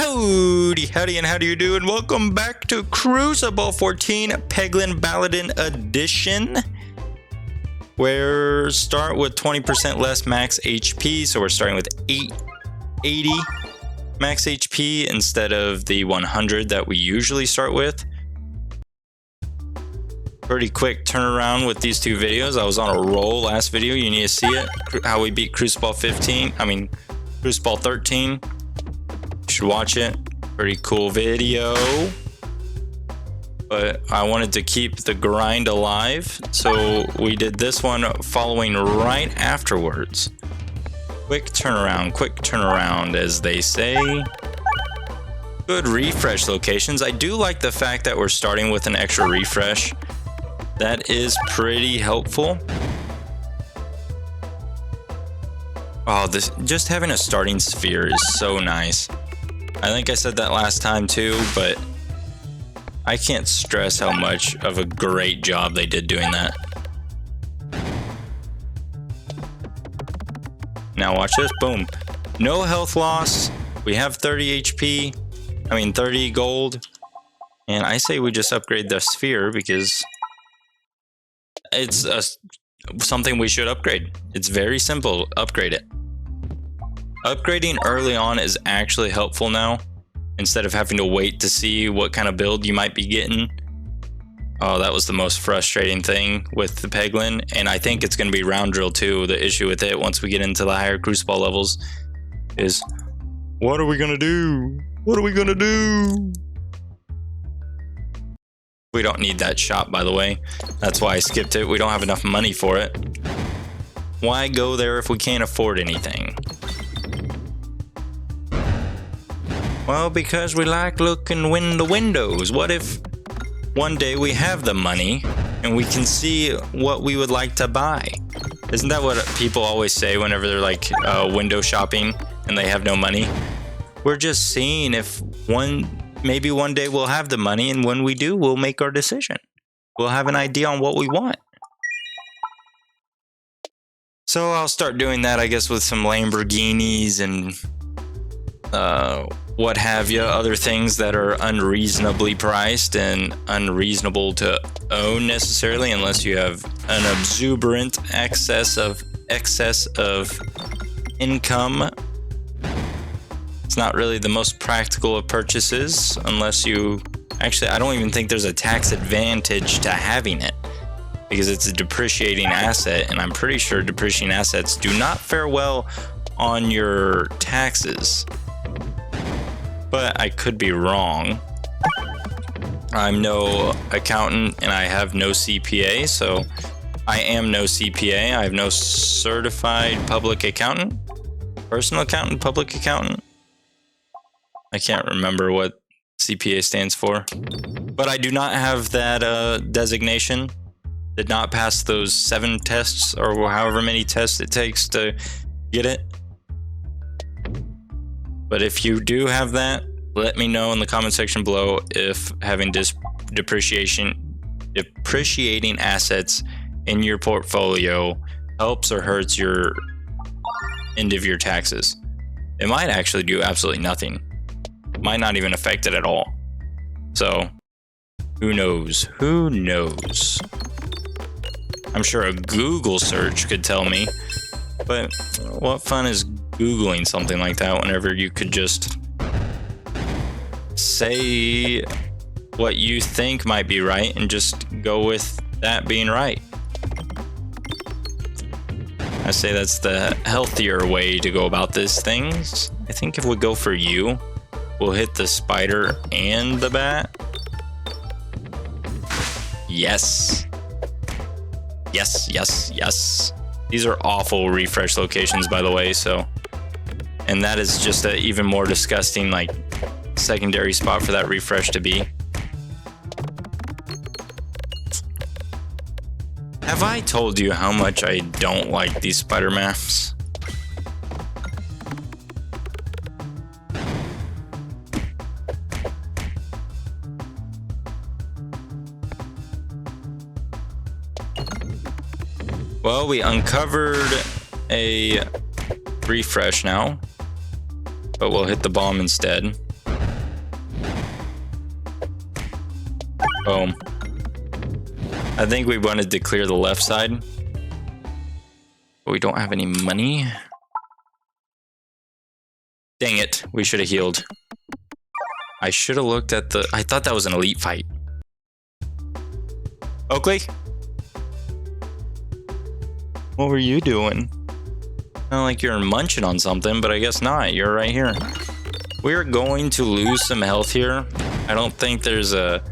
Howdy, and how do you do? And welcome back to Cruciball 14 Peglin Balladin Edition. We're start with 20% less max HP, so we're starting with 880 max HP instead of the 100 that we usually start with. Pretty quick turnaround with these two videos. I was on a roll last video. You need to see it. How we beat Cruciball 13. You should watch it. Pretty cool video. But I wanted to keep the grind alive, so we did this one following right afterwards. Quick turnaround, as they say. Good refresh locations. I do like the fact that we're starting with an extra refresh. That is pretty helpful. Oh, just having a starting sphere is so nice. I think I said that last time too, but I can't stress how much of a great job they did doing that. Now watch this, boom. No health loss. We have 30 gold. And I say we just upgrade the sphere because it's something we should upgrade. It's very simple, upgrade it. Upgrading early on is actually helpful now, instead of having to wait to see what kind of build you might be getting. Oh, that was the most frustrating thing with the Peglin, and I think it's going to be round drill too. The issue with it, once we get into the higher Cruciball levels, is what are we going to do? What are we going to do? We don't need that shop, by the way. That's why I skipped it. We don't have enough money for it. Why go there if we can't afford anything? Well, because we like looking in the windows. What if one day we have the money and we can see what we would like to buy? Isn't that what people always say whenever they're like window shopping and they have no money? We're just seeing if maybe one day we'll have the money, and when we do, we'll make our decision. We'll have an idea on what we want. So I'll start doing that, I guess, with some Lamborghinis and what have you, other things that are unreasonably priced and unreasonable to own necessarily, unless you have an exuberant excess of income. It's not really the most practical of purchases unless you actually, I don't even think there's a tax advantage to having it, because it's a depreciating asset, and I'm pretty sure depreciating assets do not fare well on your taxes. But I could be wrong. I'm no accountant and I have no CPA, so I am no CPA. I have no certified public accountant, personal accountant, public accountant. I can't remember what CPA stands for, but I do not have that designation. Did not pass those 7 tests or however many tests it takes to get it. But if you do have that, let me know in the comment section below if having depreciating assets in your portfolio helps or hurts your end of your taxes. It might actually do absolutely nothing. It might not even affect it at all. So, who knows? Who knows? I'm sure a Google search could tell me, but what fun is Googling something like that whenever you could just say what you think might be right and just go with that being right? I say that's the healthier way to go about these things. I think if we go for you, we'll hit the spider and the bat. Yes. Yes. These are awful refresh locations, by the way, so. And that is just an even more disgusting, like, secondary spot for that refresh to be. Have I told you how much I don't like these spider maps? Well, we uncovered a refresh now, but we'll hit the bomb instead. Boom. I think we wanted to clear the left side. But we don't have any money. Dang it. We should have healed. I should have looked at the... I thought that was an elite fight. Oakley? What were you doing? Sound like you're munching on something, but I guess not. You're right here. We're going to lose some health here. I don't think there's a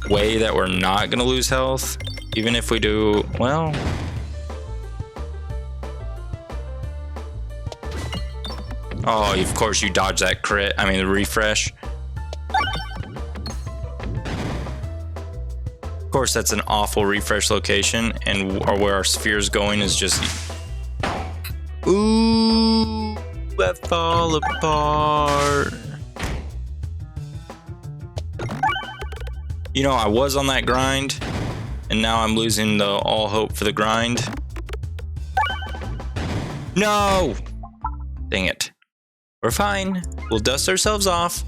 way that we're not going to lose health. Even if we do, well... Oh, of course you dodged that crit. I mean, the refresh. Of course, that's an awful refresh location, and where our sphere's going is just... Ooh, that fall apart. You know, I was on that grind, and now I'm losing all hope for the grind. No! Dang it. We're fine. We'll dust ourselves off.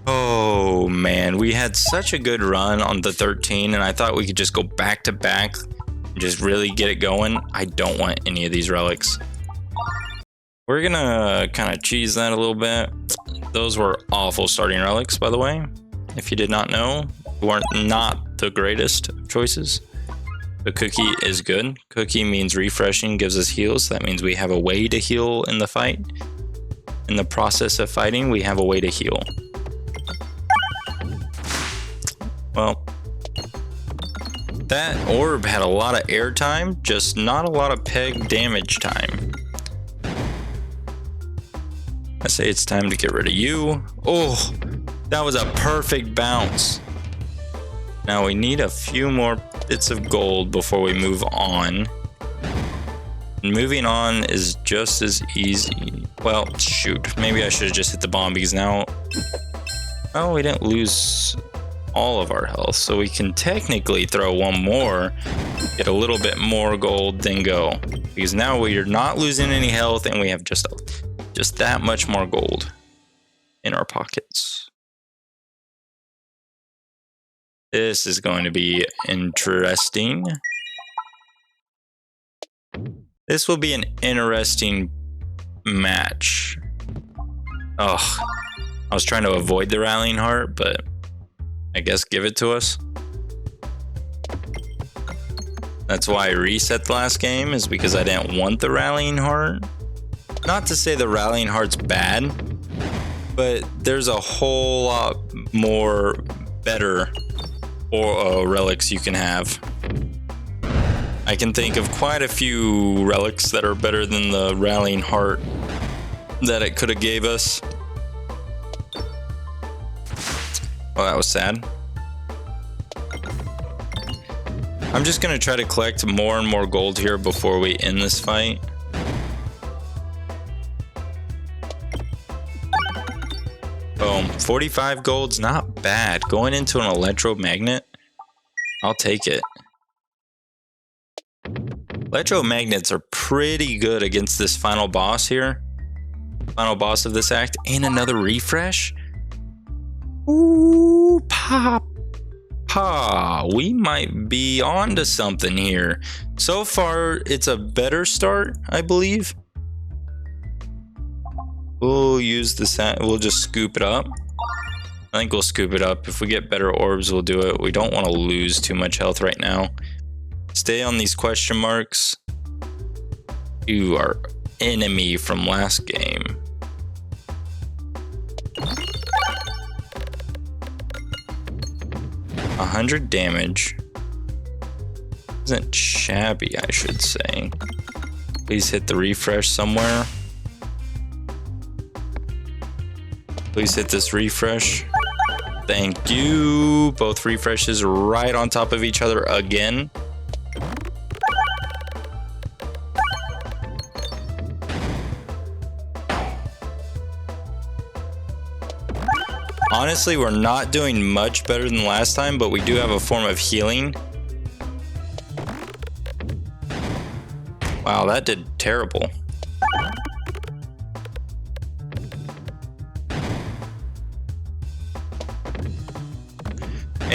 Oh man, we had such a good run on the 13, and I thought we could just go back to back and just really get it going. I don't want any of these relics. We're gonna kind of cheese that a little bit. Those were awful starting relics, by the way. If you did not know, weren't not the greatest of choices. The cookie is good. Cookie means refreshing, gives us heals. That means we have a way to heal in the fight. In the process of fighting, we have a way to heal. Well, that orb had a lot of air time, just not a lot of peg damage time. I say it's time to get rid of you. Oh, that was a perfect bounce. Now we need a few more bits of gold before we move on. And moving on is just as easy. Well, shoot. Maybe I should have just hit the bomb because now... Oh, we didn't lose all of our health. So we can technically throw one more, get a little bit more gold, then go. Because now we are not losing any health and we have just that much more gold in our pockets. This is going to be interesting. This will be an interesting match. Oh, I was trying to avoid the rallying heart, but I guess give it to us. That's why I reset the last game, is because I didn't want the rallying heart. Not to say the rallying heart's bad, but there's a whole lot more better relics you can have. I can think of quite a few relics that are better than the rallying heart that it could have gave us. Oh, that was sad. I'm just gonna try to collect more and more gold here before we end this fight. Boom, 45 gold's not bad. Going into an electromagnet, I'll take it. Electromagnets are pretty good against this final boss here. Final boss of this act. And another refresh. Ooh, pop. We might be on to something here. So far, it's a better start, I believe. We'll use this. We'll just scoop it up. I think we'll scoop it up. If we get better orbs, we'll do it. We don't want to lose too much health right now. Stay on these question marks. You are enemy from last game. $100 damage. Isn't shabby, I should say. Please hit the refresh somewhere. Please hit this refresh. Thank you. Both refreshes right on top of each other again. Honestly, we're not doing much better than last time, but we do have a form of healing. Wow, that did terrible.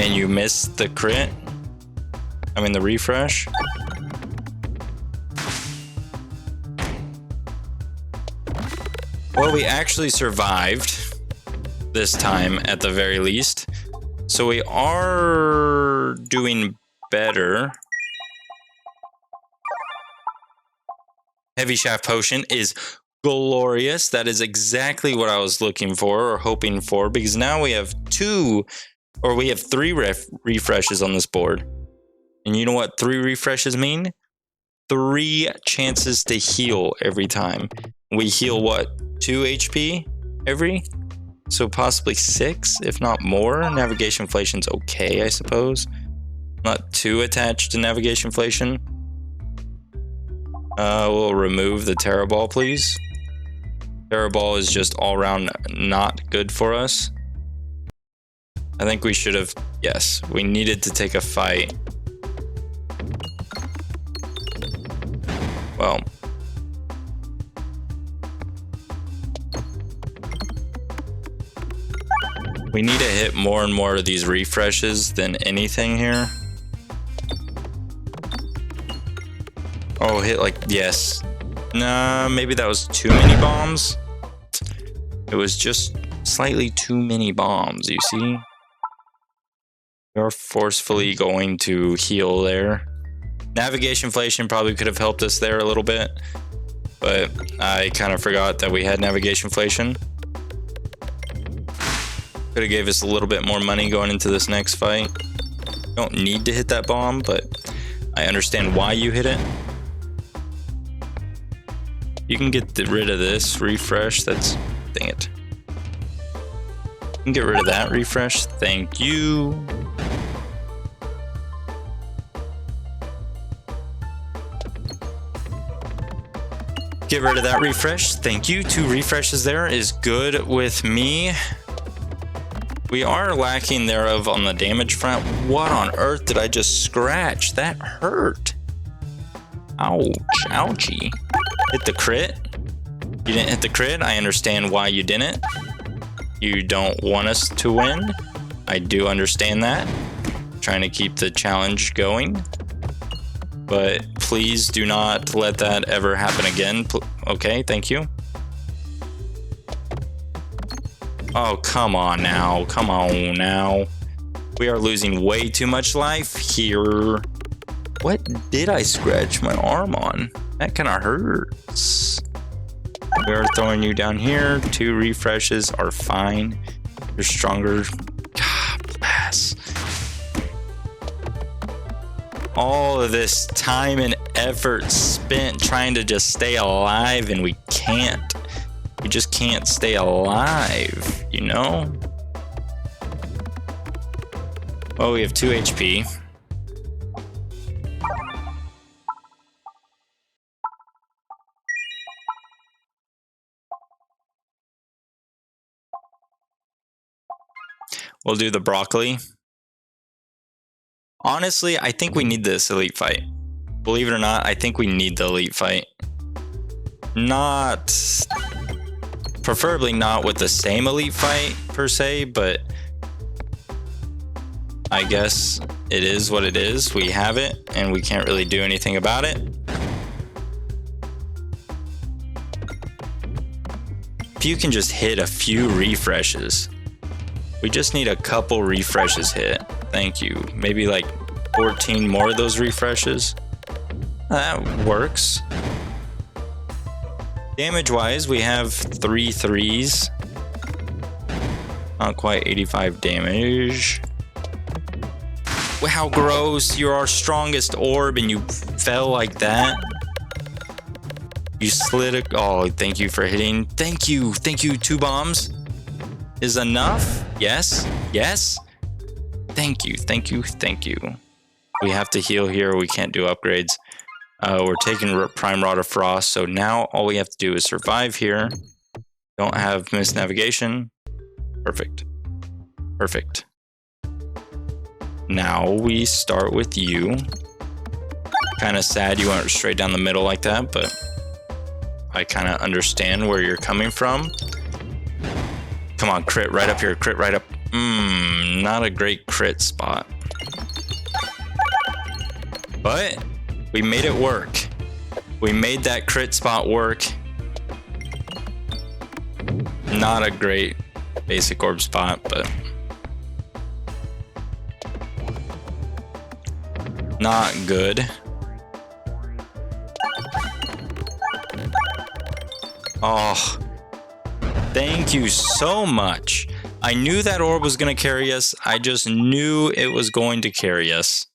and you missed the crit. I mean the refresh. Well, we actually survived this time at the very least. So we are doing better. Heavy Shaft Potion is glorious. That is exactly what I was looking for or hoping for, because now we have three refreshes on this board. And you know what 3 refreshes mean? 3 chances to heal every time. We heal what? 2 HP every? So possibly 6, if not more. Navigation Inflation's okay, I suppose. Not too attached to Navigation Inflation. We'll remove the Terror Ball, please. Terror Ball is just all around not good for us. I think we should have, yes, we needed to take a fight. Well, we need to hit more and more of these refreshes than anything here. Oh, hit like, yes. Nah, maybe that was too many bombs. It was just slightly too many bombs, you see? You're forcefully going to heal there. Navigation Inflation probably could have helped us there a little bit, but I kind of forgot that we had Navigation Inflation. Could have gave us a little bit more money going into this next fight. Don't need to hit that bomb, but I understand why you hit it. You can get rid of this refresh. That's, dang it. You can get rid of that refresh. Thank you. Get rid of that refresh. Thank you. 2 refreshes there is good with me. We are lacking thereof on the damage front. What on earth did I just scratch? That hurt. Ouch. Ouchie. Hit the crit. You didn't hit the crit. I understand why you didn't. You don't want us to win. I do understand that. Trying to keep the challenge going. But please do not let that ever happen again. Okay, thank you. Oh, come on now. Come on now. We are losing way too much life here. What did I scratch my arm on? That kind of hurts. We are throwing you down here. 2 refreshes are fine. You're stronger. God bless. All of this time and effort spent trying to just stay alive, and we can't. We just can't stay alive, you know? Oh, we have 2 HP. We'll do the broccoli. Honestly, I think we need this elite fight. Believe it or not, I think we need the elite fight. Preferably not with the same elite fight per se, but I guess it is what it is. We have it and we can't really do anything about it. If you can just hit a few refreshes. We just need a couple refreshes hit. Thank you. Maybe like 14 more of those refreshes. That works. Damage wise, we have 3 3s. Not quite 85 damage. How gross. You're our strongest orb and you fell like that. You slid a... Oh, thank you for hitting. Thank you. Thank you. 2 bombs is enough. Yes. Yes. Thank you. Thank you. Thank you. We have to heal here. We can't do upgrades. We're taking Prime Rod of Frost. So now all we have to do is survive here. Don't have missed navigation. Perfect. Perfect. Now we start with you. Kind of sad you went straight down the middle like that, but I kind of understand where you're coming from. Come on, crit right up here. Crit right up. Not a great crit spot. But we made it work. We made that crit spot work. Not a great basic orb spot, but not good. Oh, thank you so much. I knew that orb was going to carry us. I just knew it was going to carry us.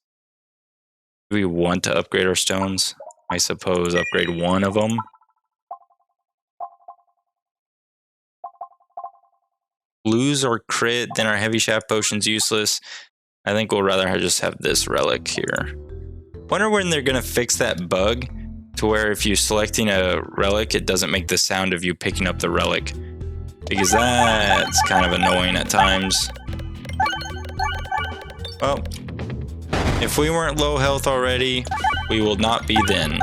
Do we want to upgrade our stones? I suppose upgrade one of them. Lose our crit, then our heavy shaft potion's useless. I think we'll rather just have this relic here. Wonder when they're going to fix that bug to where if you're selecting a relic, it doesn't make the sound of you picking up the relic. Because that's kind of annoying at times. Well, if we weren't low health already, we will not be then.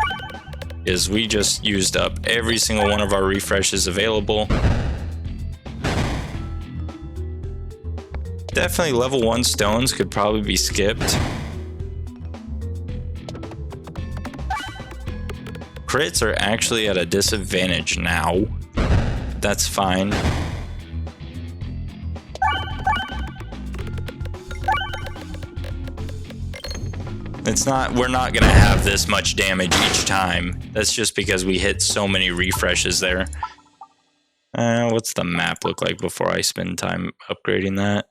Because we just used up every single one of our refreshes available. Definitely level 1 stones could probably be skipped. Crits are actually at a disadvantage now. That's fine. We're not gonna have this much damage each time. That's just because we hit so many refreshes there. What's the map look like before I spend time upgrading that?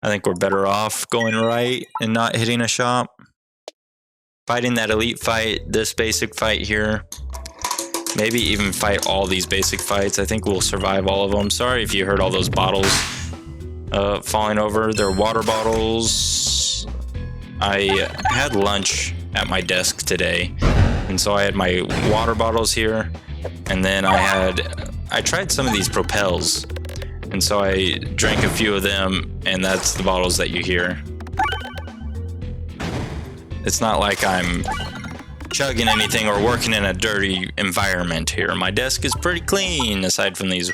I think we're better off going right and not hitting a shop. Fighting that elite fight, this basic fight here. Maybe even fight all these basic fights. I think we'll survive all of them. Sorry if you heard all those bottles falling over. They're water bottles. I had lunch at my desk today, and so I had my water bottles here, and then I tried some of these propels. And so I drank a few of them, and that's the bottles that you hear. It's not like I'm chugging anything or working in a dirty environment here. My desk is pretty clean, aside from these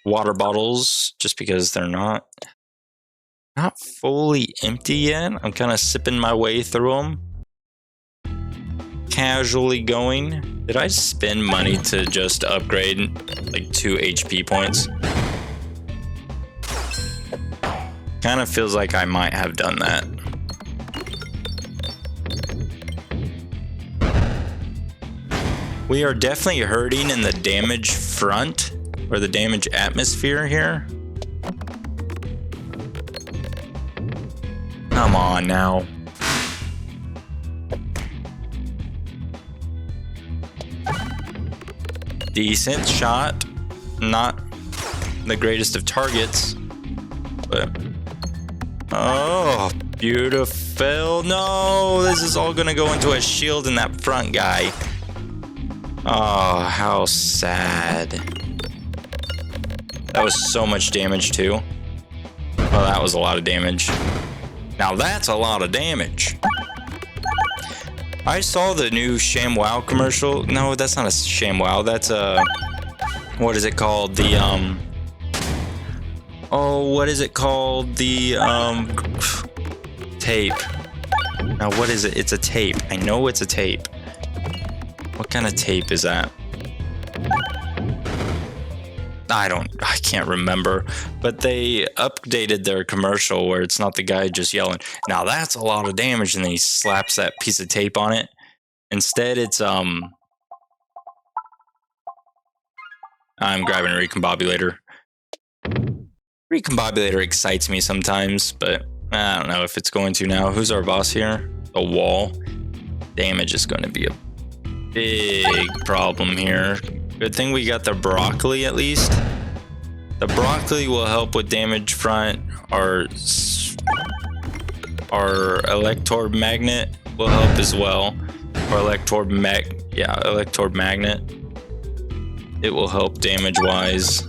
water bottles, just because they're not fully empty yet. I'm kind of sipping my way through them. Casually going. Did I spend money to just upgrade like 2 HP points? Kind of feels like I might have done that. We are definitely hurting in the damage front, or the damage atmosphere here. Come on now. Decent shot. Not the greatest of targets, but... Oh, beautiful. No, this is all gonna go into a shield in that front guy. Oh, how sad. That was so much damage too. Well, that was a lot of damage. Now that's a lot of damage. I saw the new ShamWow commercial. No, that's not a ShamWow. That's a... What is it called? The, Oh, what is it called? The, tape. Now, what is it? It's a tape. I know it's a tape. What kind of tape is that? I can't remember. But they updated their commercial where it's not the guy just yelling, now that's a lot of damage, and then he slaps that piece of tape on it. Instead, it's, I'm grabbing a recombobulator. Recombobulator excites me sometimes, but I don't know if it's going to now. Who's our boss here? The wall. Damage is going to be a big problem here. Good thing we got the broccoli at least. The broccoli will help with damage front. Our electorb magnet will help as well. Or electorb magnet. It will help damage wise.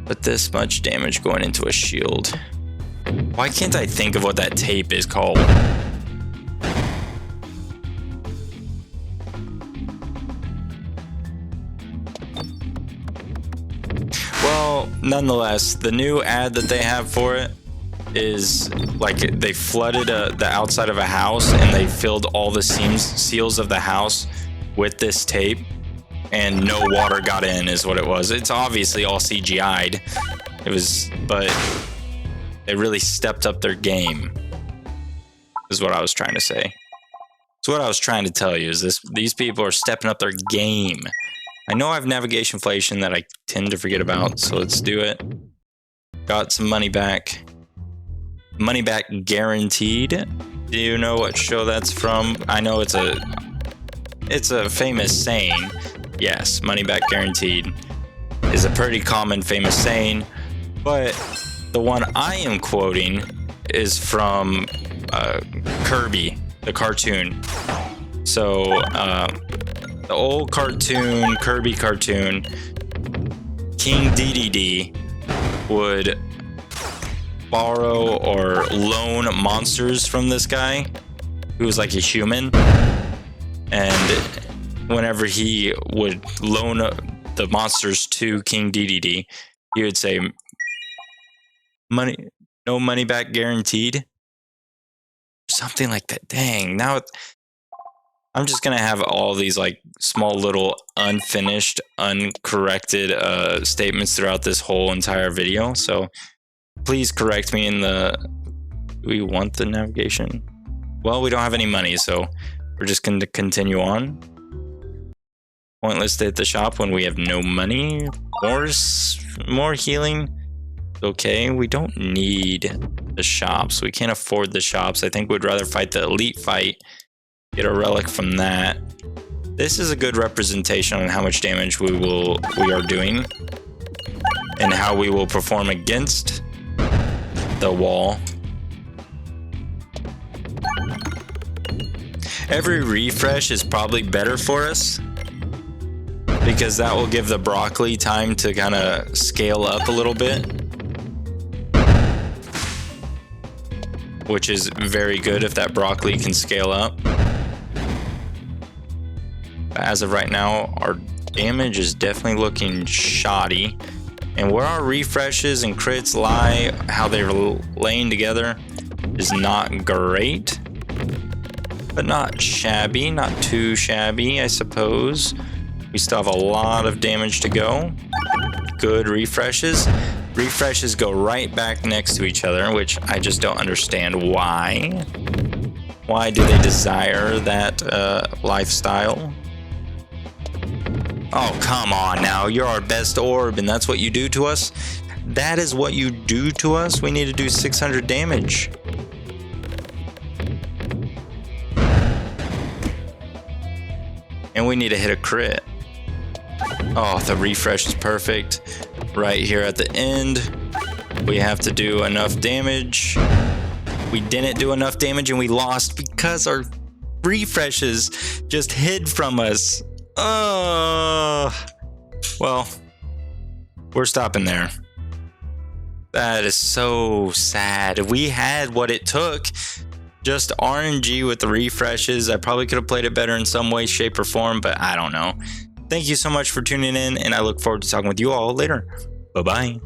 But this much damage going into a shield. Why can't I think of what that tape is called? Well, nonetheless, the new ad that they have for it is like they flooded the outside of a house and they filled all the seals of the house with this tape, and no water got in is what it was. It's obviously all CGI'd. But they really stepped up their game, is what I was trying to say. So what I was trying to tell you is these people are stepping up their game. I know I have navigation inflation that I tend to forget about, so let's do it. Got some money back. Money back guaranteed. Do you know what show that's from? I know it's a famous saying. Yes, money back guaranteed is a pretty common famous saying, but the one I am quoting is from Kirby, the cartoon. So the old cartoon, Kirby cartoon, King Dedede would borrow or loan monsters from this guy who was like a human, and whenever he would loan the monsters to King Dedede, he would say, no money back guaranteed, something like that. Dang, now I'm just gonna have all these like small little unfinished, uncorrected statements throughout this whole entire video, so please correct me in the... Do we want the navigation? Well, we don't have any money, so we're just going to continue on. Pointless to hit the shop when we have no money. More healing. Okay, we don't need the shops. We can't afford the shops. I think we'd rather fight the elite fight. Get a relic from that. This is a good representation on how much damage we are doing and how we will perform against the wall. Every refresh is probably better for us because that will give the broccoli time to kind of scale up a little bit, which is very good if that broccoli can scale up. But as of right now, our damage is definitely looking shoddy. And where our refreshes and crits lie, how they're laying together, is not great. But not shabby, not too shabby, I suppose. We still have a lot of damage to go. Good refreshes. Refreshes go right back next to each other, which I just don't understand why. Why do they desire that lifestyle? Oh, come on now. You're our best orb, and that's what you do to us? That is what you do to us? We need to do 600 damage. And we need to hit a crit. Oh, the refresh is perfect. Right here at the end, we have to do enough damage. We didn't do enough damage and we lost because our refreshes just hid from us. Oh, well, we're stopping there. That is so sad. We had what it took. Just RNG with the refreshes. I probably could have played it better in some way, shape, or form, but I don't know. Thank you so much for tuning in, and I look forward to talking with you all later. Bye-bye.